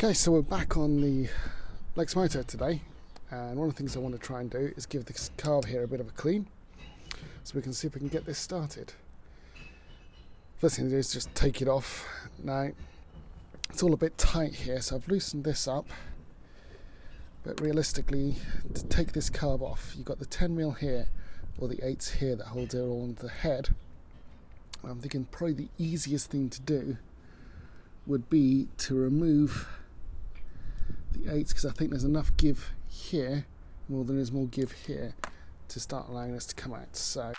Okay, so we're back on the Lexmoto today, and one of the things I want to try and do is give this carb here a bit of a clean, so we can see if we can get this started. First thing to do is just take it off. Now, it's all a bit tight here, so I've loosened this up, but realistically, to take this carb off, you've got the 10mm here, or the 8s here that holds it all onto the head. I'm thinking probably the easiest thing to do would be to remove the 8s, because I think there's enough give here more than there's more give here to start allowing us to come out. So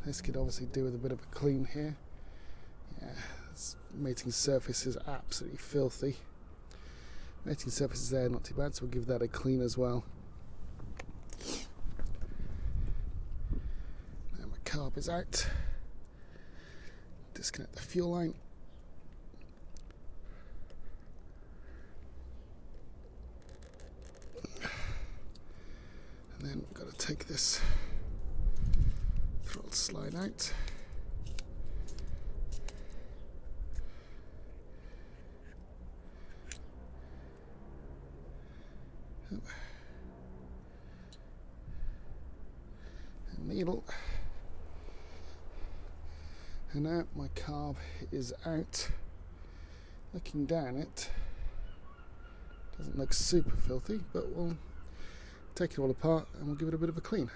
this could obviously do with a bit of a clean here. Yeah, this mating surface is absolutely filthy. Mating surface is there, not too bad, so we'll give that a clean as well. Now my carb is out. Disconnect the fuel line. And then we've got to take this throttle slide out. And needle. And now my carb is out. Looking down it, doesn't look super filthy, but we'll take it all apart and we'll give it a bit of a clean.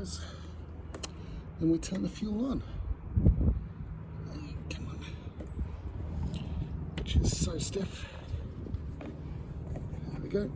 goes. Then we turn the fuel on. Come on. Which is so stiff. There we go.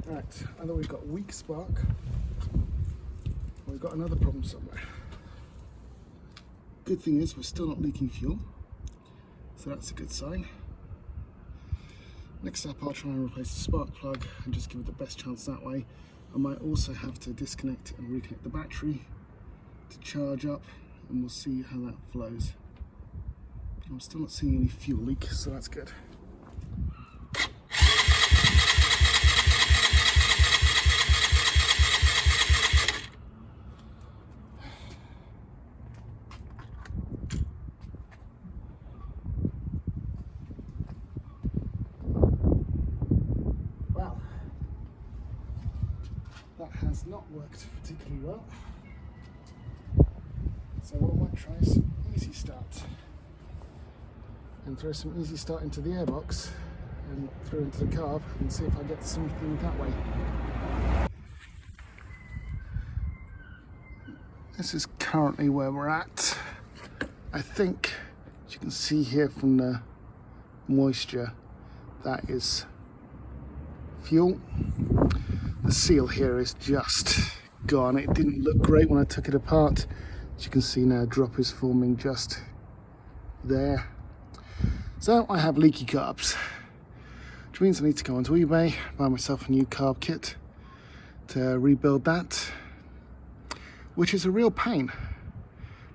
Right, either we've got weak spark or we've got another problem somewhere. Good thing is we're still not leaking fuel, so that's a good sign. Next up, I'll try and replace the spark plug and just give it the best chance that way. I might also have to disconnect and reconnect the battery to charge up, and we'll see how that flows. But I'm still not seeing any fuel leak, so that's good. That has not worked particularly well, so we might try some easy start and throw some easy start into the airbox and through into the carb and see if I get something that way. This is currently where we're at. I think, as you can see here from the moisture, that is fuel. The seal here is just gone. It didn't look great when I took it apart. As you can see now, a drop is forming just there. So I have leaky carbs, which means I need to go onto eBay, buy myself a new carb kit to rebuild that, which is a real pain.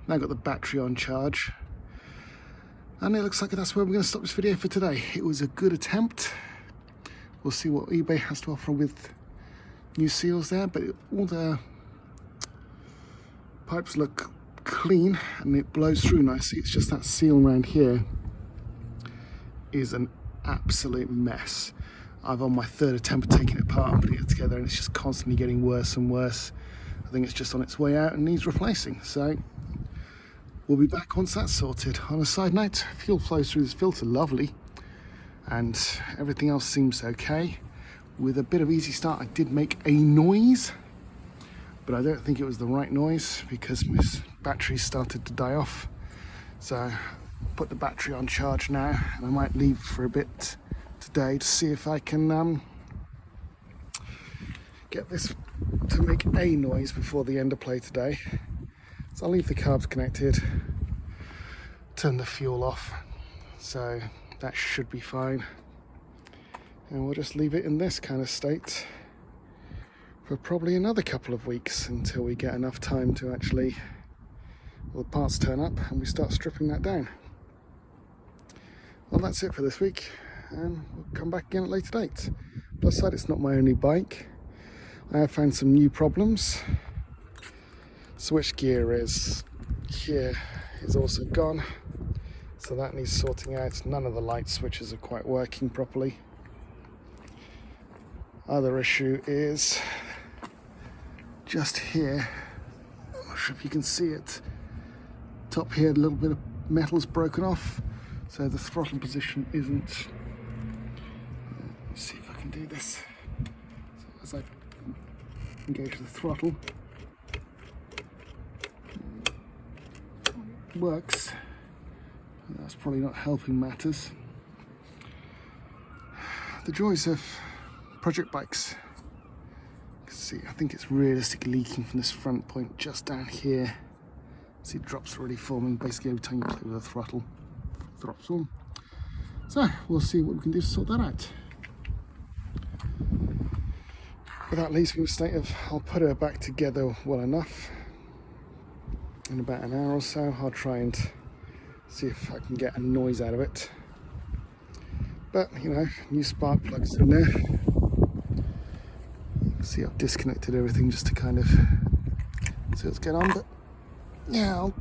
Now I've got the battery on charge, and it looks like that's where we're going to stop this video for today. It was a good attempt. We'll see what eBay has to offer with new seals there, but all the pipes look clean and it blows through nicely. It's just that seal around here is an absolute mess. I've on my third attempt at taking it apart and putting it together, and it's just constantly getting worse and worse. I think it's just on its way out and needs replacing. So we'll be back once that's sorted. On a side note, fuel flows through this filter lovely, and everything else seems okay. With a bit of easy start, I did make a noise, but I don't think it was the right noise because my battery started to die off. So I'll put the battery on charge now, and I might leave for a bit today to see if I can get this to make a noise before the end of play today. So I'll leave the carbs connected, turn the fuel off, so that should be fine. And we'll just leave it in this kind of state for probably another couple of weeks until we get enough time to actually, well, the parts turn up and we start stripping that down. Well, that's it for this week, and we'll come back again at a later date. Plus side, it's not my only bike. I have found some new problems. Switch gear is here, is also gone, so that needs sorting out. None of the light switches are quite working properly. Other issue is just here. I'm not sure if you can see it. Top here, a little bit of metal's broken off, so the throttle position isn't. Let's see if I can do this. So as I engage the throttle, it works. That's probably not helping matters. The joys of project bikes. You can see, I think it's realistically leaking from this front point just down here. See, drops already forming basically every time you play with the throttle. Drops on. So we'll see what we can do to sort that out. But that leaves me in a state of, I'll put her back together well enough. In about an hour or so, I'll try and see if I can get a noise out of it. But, you know, new spark plugs in there. See, I've disconnected everything just to kind of see what's going on. But yeah, I'll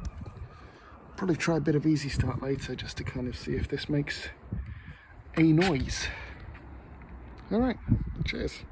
probably try a bit of easy start later just to kind of see if this makes a noise. Alright, cheers.